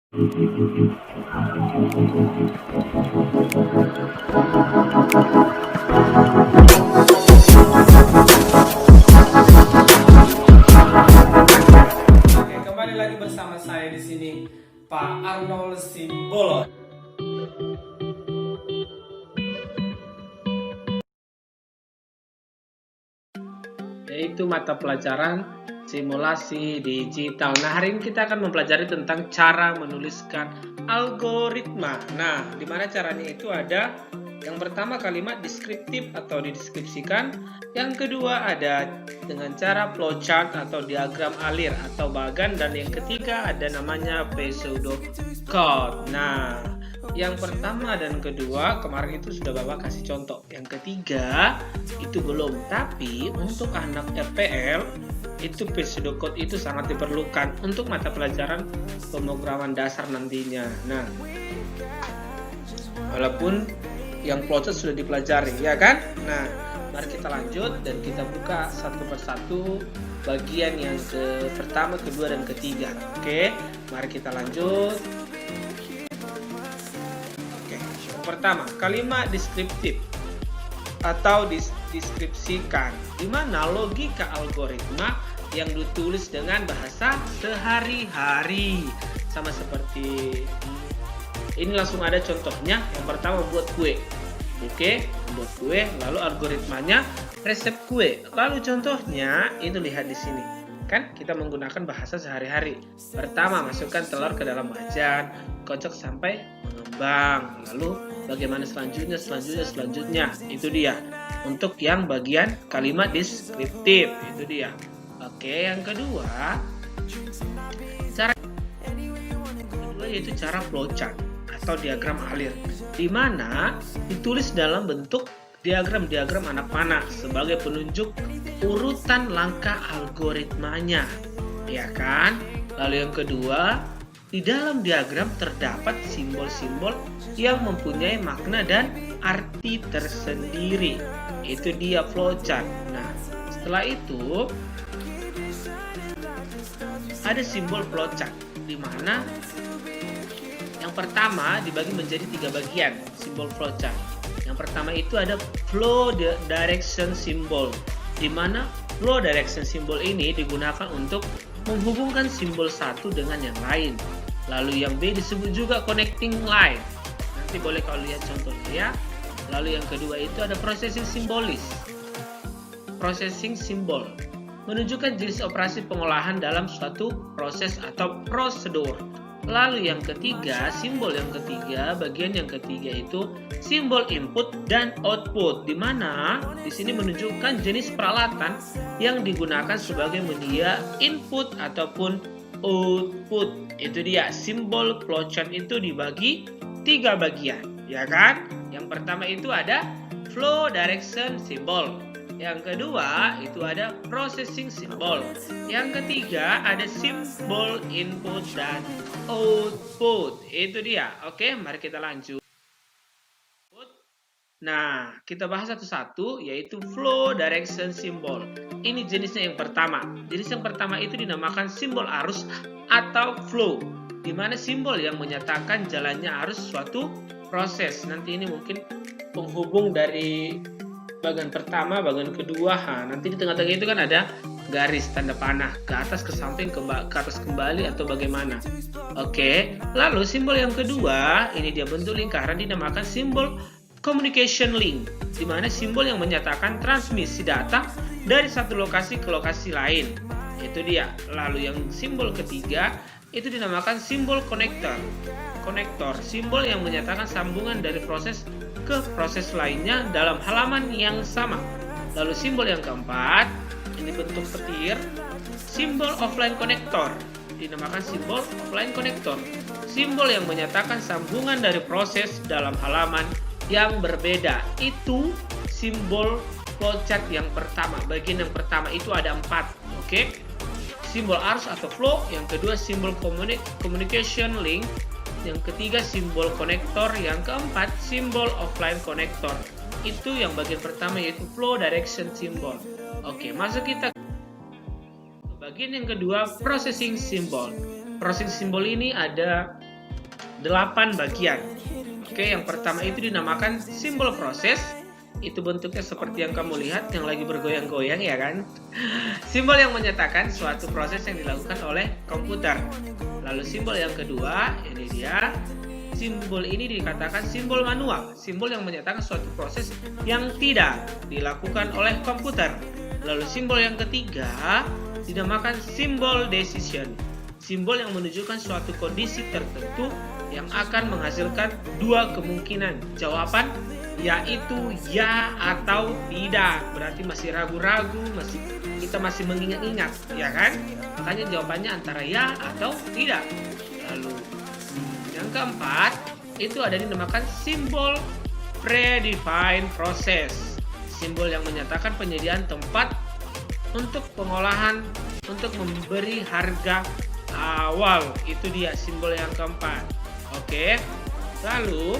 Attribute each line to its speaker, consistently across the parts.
Speaker 1: Oke, kembali lagi bersama saya di sini, Pak Arnold Simbolon. Yaitu mata pelajaran simulasi digital. Nah, hari ini kita akan mempelajari tentang cara menuliskan algoritma. Nah, di mana caranya itu ada yang pertama kalimat deskriptif atau dideskripsikan, yang kedua ada dengan cara flowchart atau diagram alir atau bagan, dan yang ketiga ada namanya pseudocode. Nah, yang pertama dan kedua kemarin itu sudah Bapak kasih contoh. Yang ketiga itu belum, tapi untuk anak RPL itu pseudocode itu sangat diperlukan untuk mata pelajaran pemrograman dasar nantinya. Nah, walaupun yang flowchart sudah dipelajari, ya kan? Nah, mari kita lanjut dan kita buka satu persatu bagian yang pertama, kedua, dan ketiga. Oke, mari kita lanjut. Oke, yang pertama kalimat deskriptif atau deskripsikan, di mana logika algoritma yang ditulis dengan bahasa sehari-hari, sama seperti ini. Langsung ada contohnya. Yang pertama buat kue. Oke, buat kue, lalu algoritmanya resep kue. Lalu contohnya itu lihat di sini. Kan kita menggunakan bahasa sehari-hari. Pertama, masukkan telur ke dalam wajan, kocok sampai mengembang. Lalu bagaimana selanjutnya? Itu dia. Untuk yang bagian kalimat deskriptif, itu dia. Oke, yang kedua, yaitu cara flowchart atau diagram alir, di mana ditulis dalam bentuk diagram anak panah sebagai penunjuk urutan langkah algoritmanya, ya kan? Lalu yang kedua, di dalam diagram terdapat simbol-simbol yang mempunyai makna dan arti tersendiri. Itu dia flowchart. Nah, setelah itu ada simbol flowchart, di mana yang pertama dibagi menjadi 3 bagian simbol flowchart. Yang pertama itu ada flow direction symbol, di mana flow direction symbol ini digunakan untuk menghubungkan simbol satu dengan yang lain. Lalu yang B disebut juga connecting line. Nanti boleh kau lihat contohnya ya. Lalu yang kedua itu ada processing simbolis. Processing symbol menunjukkan jenis operasi pengolahan dalam suatu proses atau prosedur. Lalu yang ketiga, bagian yang ketiga itu simbol input dan output, di mana di sini menunjukkan jenis peralatan yang digunakan sebagai media input ataupun output. Itu dia, simbol flowchart itu dibagi 3 bagian, ya kan? Yang pertama itu ada flow direction symbol. Yang kedua itu ada processing symbol. Yang ketiga ada simbol input dan output. Itu dia. Oke, mari kita lanjut. Nah, kita bahas satu-satu, yaitu flow direction symbol. Ini jenisnya yang pertama. Jenis yang pertama itu dinamakan simbol arus atau flow, di mana simbol yang menyatakan jalannya arus suatu proses. Nanti ini mungkin penghubung dari bagian pertama, bagian kedua. Nanti di tengah-tengah itu kan ada garis tanda panah, ke atas, ke samping, ke atas kembali, atau bagaimana. Oke, lalu simbol yang kedua ini dia bentuk lingkaran, dinamakan simbol communication link, di mana simbol yang menyatakan transmisi data dari satu lokasi ke lokasi lain. Itu dia. Lalu yang simbol ketiga itu dinamakan simbol konektor. Konektor, simbol yang menyatakan sambungan dari proses ke proses lainnya dalam halaman yang sama. Lalu simbol yang keempat, ini bentuk petir, simbol offline connector, dinamakan simbol offline connector, simbol yang menyatakan sambungan dari proses dalam halaman yang berbeda. Itu simbol flowchart yang pertama. Bagian yang pertama itu ada 4. Oke, simbol arus atau flow, yang kedua simbol communication link, yang ketiga simbol konektor, yang keempat simbol offline connector. Itu yang bagian pertama, yaitu flow direction symbol. Oke, masuk kita ke bagian yang kedua, processing symbol. Processing symbol ini ada 8 bagian. Oke, yang pertama itu dinamakan simbol proses. Itu bentuknya seperti yang kamu lihat, yang lagi bergoyang-goyang ya kan. Simbol yang menyatakan suatu proses yang dilakukan oleh komputer. Lalu simbol yang kedua, ini dia. Simbol ini dikatakan simbol manual. Simbol yang menyatakan suatu proses yang tidak dilakukan oleh komputer. Lalu simbol yang ketiga dinamakan simbol decision. Simbol yang menunjukkan suatu kondisi tertentu yang akan menghasilkan dua kemungkinan jawaban, yaitu ya atau tidak. Berarti masih ragu-ragu, kita masih mengingat-ingat, ya kan? Makanya jawabannya antara ya atau tidak. Lalu yang keempat itu ada dinamakan simbol predefined process. Simbol yang menyatakan penyediaan tempat untuk pengolahan untuk memberi harga awal. Itu dia simbol yang keempat. Oke, lalu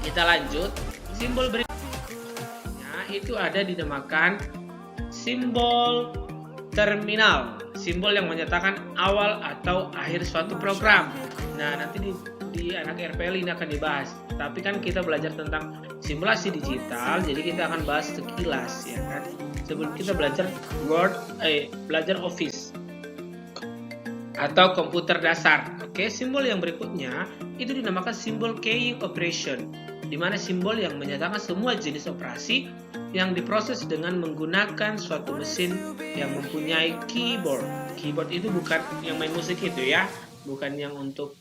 Speaker 1: kita lanjut. Simbol berikutnya itu ada dinamakan simbol terminal. Simbol yang menyatakan awal atau akhir suatu program. Nah, nanti di anak RPL ini akan dibahas. Tapi kan kita belajar tentang simulasi digital, jadi kita akan bahas sekilas ya kan. Sebelum kita belajar belajar Office atau komputer dasar. Oke, simbol yang berikutnya itu dinamakan simbol keying operation, di mana simbol yang menyatakan semua jenis operasi yang diproses dengan menggunakan suatu mesin yang mempunyai keyboard. Keyboard itu bukan yang main musik itu ya, bukan yang untuk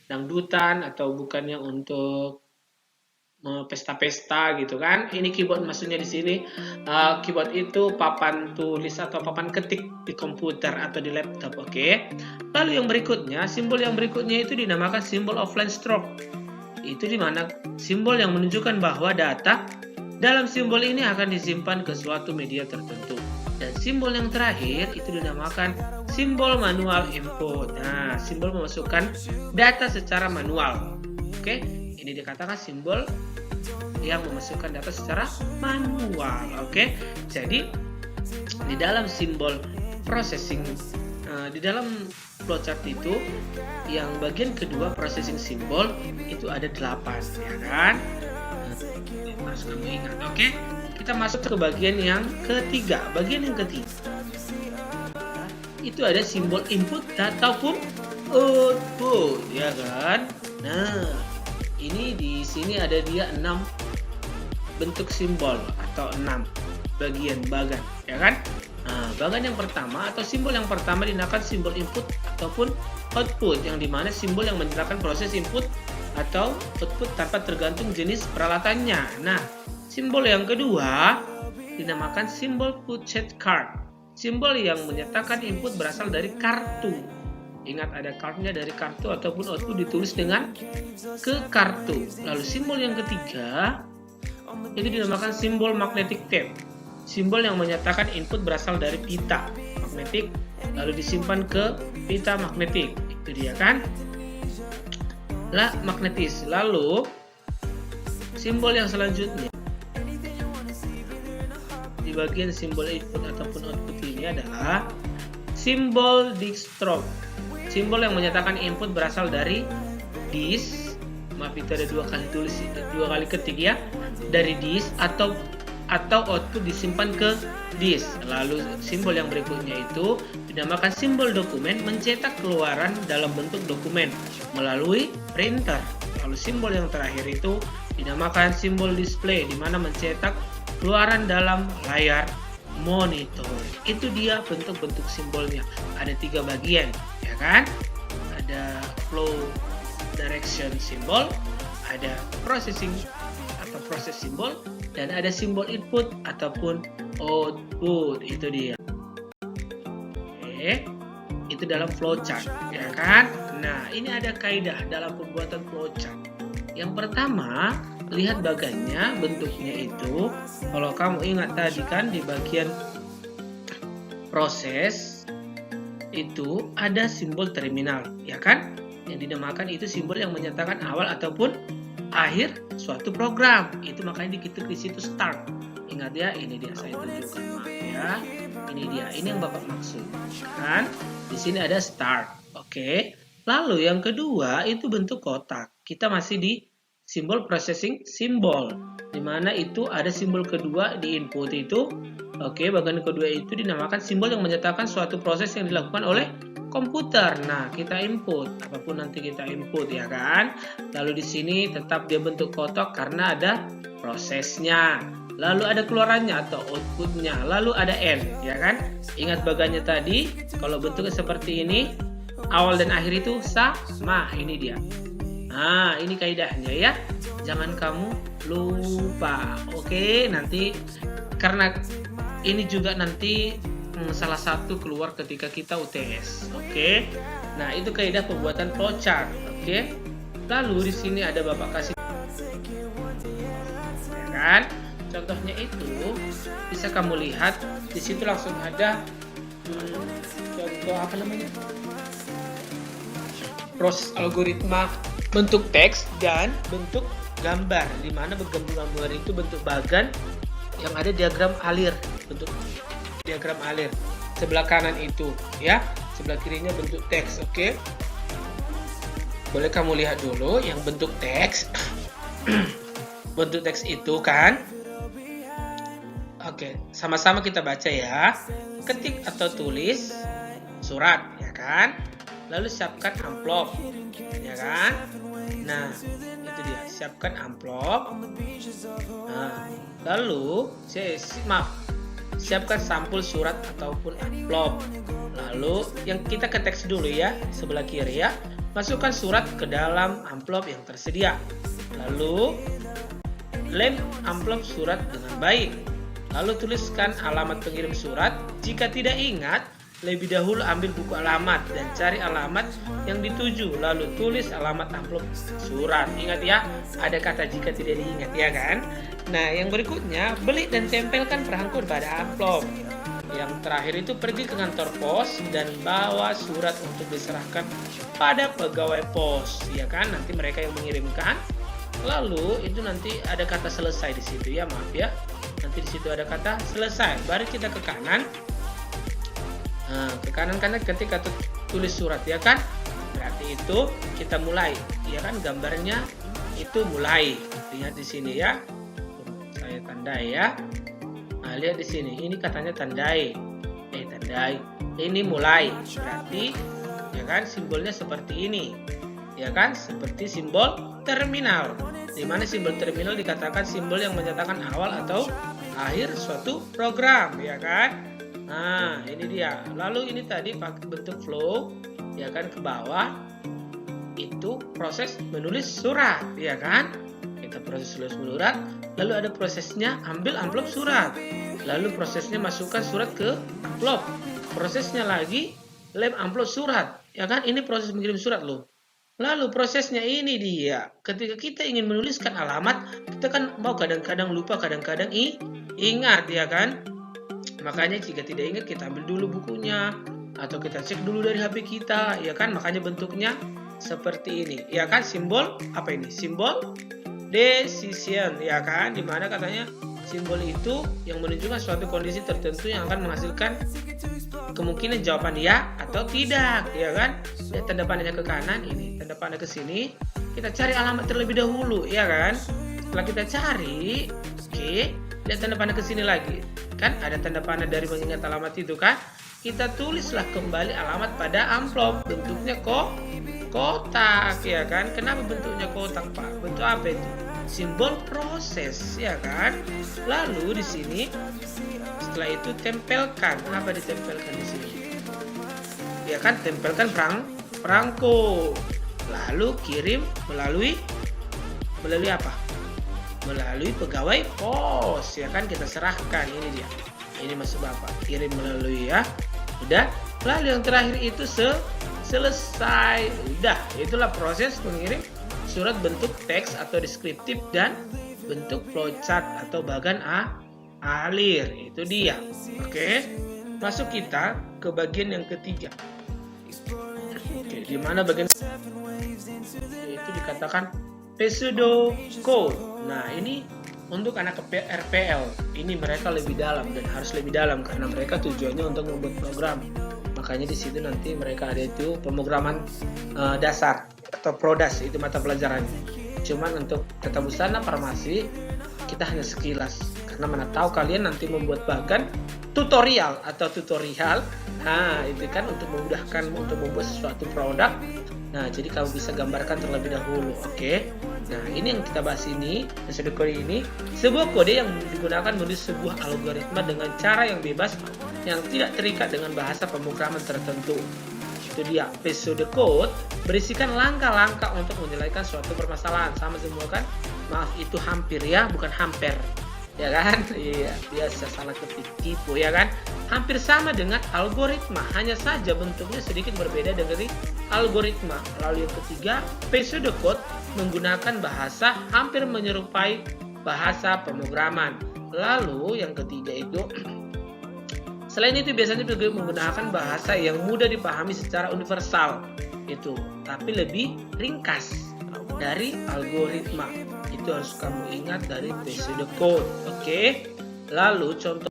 Speaker 1: dangdutan atau bukan yang untuk pesta-pesta gitu kan. Ini keyboard maksudnya di sini. Keyboard itu papan tulis atau papan ketik di komputer atau di laptop. Oke. Lalu yang berikutnya, simbol yang berikutnya itu dinamakan simbol offline stroke. Itu dimana simbol yang menunjukkan bahwa data dalam simbol ini akan disimpan ke suatu media tertentu. Dan simbol yang terakhir itu dinamakan simbol manual input. Nah, simbol memasukkan data secara manual. Oke, ini dikatakan simbol yang memasukkan data secara manual. Oke, jadi di dalam simbol processing, di dalam flowchart itu, yang bagian kedua processing simbol itu ada 8, ya kan? Harus kamu ingat. Oke, kita masuk ke bagian yang ketiga. Bagian yang ketiga itu ada simbol input ataupun output, ya kan? Nah, ini di sini ada dia 6 bentuk simbol atau 6 bagian, ya kan? Nah, bagian yang pertama atau simbol yang pertama dinamakan simbol input ataupun output, yang dimana simbol yang menyatakan proses input atau output tanpa tergantung jenis peralatannya. Nah, simbol yang kedua dinamakan simbol punched card. Simbol yang menyatakan input berasal dari kartu. Ingat, ada cardnya dari kartu ataupun output ditulis dengan ke kartu. Lalu simbol yang ketiga itu dinamakan simbol magnetic tape. Simbol yang menyatakan input berasal dari pita magnetik lalu disimpan ke pita magnetik. Itu dia kan? Magnetis. Lalu simbol yang selanjutnya di bagian simbol input ataupun output ini adalah simbol disk stroke. Simbol yang menyatakan input berasal dari disk. Maaf, itu ada dua kali ketik ya, dari disk atau output disimpan ke disk. Lalu simbol yang berikutnya itu dinamakan simbol dokumen, mencetak keluaran dalam bentuk dokumen melalui printer. Lalu simbol yang terakhir itu dinamakan simbol display, di mana mencetak keluaran dalam layar monitor. Itu dia bentuk-bentuk simbolnya. Ada 3 bagian, ya kan? Ada flow direction symbol, ada processing atau proses simbol, dan ada simbol input ataupun output. Itu dia. Oke, itu dalam flowchart, ya kan? Nah, ini ada kaidah dalam pembuatan flowchart. Yang pertama, lihat bagannya, bentuknya itu. Kalau kamu ingat tadi kan di bagian proses itu ada simbol terminal, ya kan? Yang dinamakan itu simbol yang menyatakan awal ataupun akhir suatu program. Itu makanya dikit di situ start. Ingat ya, ini dia saya tunjukkan, maaf ya. Ini dia, ini yang Bapak maksud kan? Di sini ada start. Oke. Lalu yang kedua itu bentuk kotak. Kita masih di simbol processing symbol, di mana itu ada simbol kedua di input itu. Oke, bagian kedua itu dinamakan simbol yang menyatakan suatu proses yang dilakukan oleh komputer. Nah, kita input apapun nanti kita input ya kan. Lalu di sini tetap dia bentuk kotak karena ada prosesnya. Lalu ada keluarannya atau outputnya. Lalu ada N, ya kan? Ingat bagiannya tadi, kalau bentuknya seperti ini, awal dan akhir itu sama. Ini dia. Nah, ini kaidahnya ya. Jangan kamu lupa. Oke, nanti karena ini juga nanti salah satu keluar ketika kita UTS. Oke. Nah, itu kaidah pembuatan flowchart. Oke. Lalu di sini ada Bapak kasih, ya kan? Contohnya itu bisa kamu lihat di situ langsung ada contoh apa namanya, proses algoritma bentuk teks dan bentuk gambar, di mana gambar itu bentuk bagan yang ada diagram alir, bentuk diagram alir. Sebelah kanan itu ya, sebelah kirinya bentuk teks. Oke. Boleh kamu lihat dulu yang bentuk teks. Bentuk teks itu kan. Oke, sama-sama kita baca ya. Ketik atau tulis surat, ya kan? Lalu siapkan amplop, ya kan? Nah, itu dia, siapkan amplop. Nah, lalu siapkan sampul surat ataupun amplop. Lalu yang kita ke teks dulu ya, sebelah kiri ya. Masukkan surat ke dalam amplop yang tersedia. Lalu lem amplop surat dengan baik. Lalu tuliskan alamat pengirim surat. Jika tidak ingat, lebih dahulu ambil buku alamat dan cari alamat yang dituju. Lalu tulis alamat amplop surat. Ingat ya, ada kata jika tidak diingat ya kan. Nah, yang berikutnya, beli dan tempelkan perangko pada amplop. Yang terakhir itu pergi ke kantor pos dan bawa surat untuk diserahkan pada pegawai pos, ya kan? Nanti mereka yang mengirimkan. Lalu itu nanti ada kata selesai di situ ya, maaf ya. Nanti di situ ada kata selesai. Baru kita ke kanan. Nah, ke kanan karena ketika tulis surat ya kan. Berarti itu kita mulai, ya kan? Gambarnya itu mulai. Lihat di sini ya. Saya tandai ya. Nah, lihat di sini. Ini katanya tandai. Tandai. Ini mulai. Berarti ya kan simbolnya seperti ini. Ya kan? Seperti simbol terminal. Di mana simbol terminal dikatakan simbol yang menyatakan awal atau akhir suatu program, ya kan? Nah, ini dia. Lalu ini tadi pakai bentuk flow, ya kan, ke bawah. Itu proses menulis surat, ya kan? Kita proses tulis surat, lalu ada prosesnya ambil amplop surat. Lalu prosesnya masukkan surat ke amplop. Prosesnya lagi lem amplop surat, ya kan? Ini proses mengirim surat loh. Lalu prosesnya ini dia, ketika kita ingin menuliskan alamat, kita kan mau kadang-kadang lupa, kadang-kadang ingat ya kan. Makanya jika tidak ingat kita ambil dulu bukunya, atau kita cek dulu dari HP kita, ya kan. Makanya bentuknya seperti ini, ya kan. Simbol apa ini? Simbol decision, ya kan. Dimana katanya simbol itu yang menunjukkan suatu kondisi tertentu yang akan menghasilkan kemungkinan jawaban ya atau tidak, ya kan. Lihat tanda panahnya ke kanan, ini tanda panah ke sini. Kita cari alamat terlebih dahulu, ya kan. Setelah kita cari, oke, lihat tanda panah ke sini lagi. Kan ada tanda panah dari mengingat alamat itu kan. Kita tulislah kembali alamat pada amplop. Bentuknya kotak, ya kan. Kenapa bentuknya kotak, Pak? Bentuk apa itu? Simbol proses, ya kan. Lalu di sini setelah itu tempelkan. Apa ditempelkan di sini? Ya kan, tempelkan perangko. Lalu kirim melalui apa? Melalui pegawai pos, ya kan. Kita serahkan, ini dia. Ini maksud Bapak, kirim melalui ya. Udah. Lalu yang terakhir itu selesai. Udah, itulah proses mengirim surat bentuk teks atau deskriptif dan bentuk flowchart atau bagan alir. Itu dia. Oke. Masuk kita ke bagian yang ketiga. Oke, di mana bagian itu dikatakan pseudo code. Nah, ini untuk anak RPL, ini mereka lebih dalam dan harus lebih dalam karena mereka tujuannya untuk membuat program. Makanya di situ nanti mereka ada itu pemrograman dasar atau prodas, itu mata pelajarannya. Cuman untuk tata busana farmasi kita hanya sekilas, karena mana tahu kalian nanti membuat bahkan tutorial atau tutorial. Nah, itu kan untuk memudahkan untuk membuat sesuatu produk. Nah, jadi kamu bisa gambarkan terlebih dahulu, oke? Nah, ini yang kita bahas ini, metode kode ini, sebuah kode yang digunakan menulis sebuah algoritma dengan cara yang bebas, yang tidak terikat dengan bahasa pemrograman tertentu. Itu dia, pseudocode berisikan langkah-langkah untuk menyelesaikan suatu permasalahan. Sama semua kan? Maaf, itu hampir ya, bukan hampir. Ya kan? Iya, biasa salah ketik, tipu ya kan? Hampir sama dengan algoritma, hanya saja bentuknya sedikit berbeda dari algoritma. Lalu yang ketiga, pseudocode menggunakan bahasa hampir menyerupai bahasa pemrograman. Lalu yang ketiga itu, selain itu biasanya juga menggunakan bahasa yang mudah dipahami secara universal itu, tapi lebih ringkas dari algoritma. Itu harus kamu ingat dari pseudocode. Oke. Lalu contoh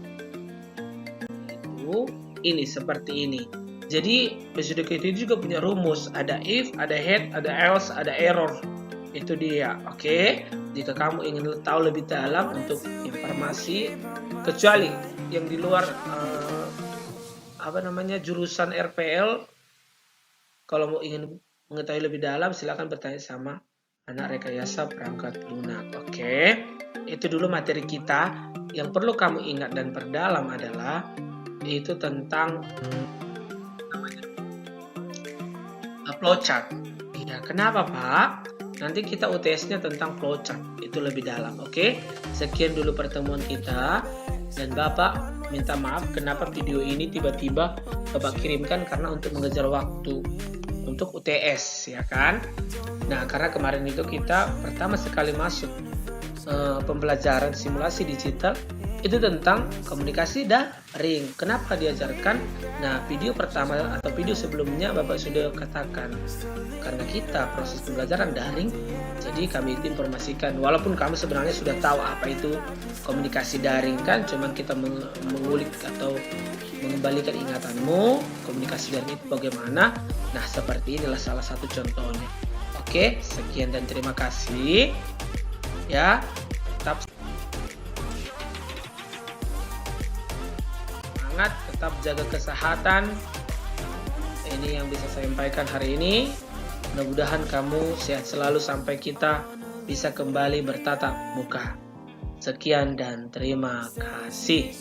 Speaker 1: itu ini seperti ini. Jadi pseudocode itu juga punya rumus, ada if, ada head, ada else, ada error. Itu dia. Oke. Jika kamu ingin tahu lebih dalam untuk informasi, kecuali yang di luar jurusan RPL, kalau mau ingin mengetahui lebih dalam silakan bertanya sama anak rekayasa perangkat lunak. Oke, itu dulu materi kita. Yang perlu kamu ingat dan perdalam adalah itu tentang flowchart. Ya, kenapa Pak? Nanti kita UTS-nya tentang flowchart, itu lebih dalam. Oke, sekian dulu pertemuan kita. Dan Bapak minta maaf kenapa video ini tiba-tiba Bapak kirimkan, karena untuk mengejar waktu untuk UTS ya kan. Nah, karena kemarin itu kita pertama sekali masuk pembelajaran simulasi digital itu tentang komunikasi daring. Kenapa diajarkan? Nah, video pertama atau video sebelumnya Bapak sudah katakan karena kita proses pembelajaran daring, jadi kami itu informasikan, walaupun kamu sebenarnya sudah tahu apa itu komunikasi daring kan, cuman kita mengulik atau mengembalikan ingatanmu komunikasi daring itu bagaimana. Nah, seperti inilah salah satu contohnya. Oke, sekian dan terima kasih ya. Tetap semangat, tetap jaga kesehatan. Ini yang bisa saya sampaikan hari ini. Mudah-mudahan kamu sehat selalu sampai kita bisa kembali bertatap muka. Sekian dan terima kasih.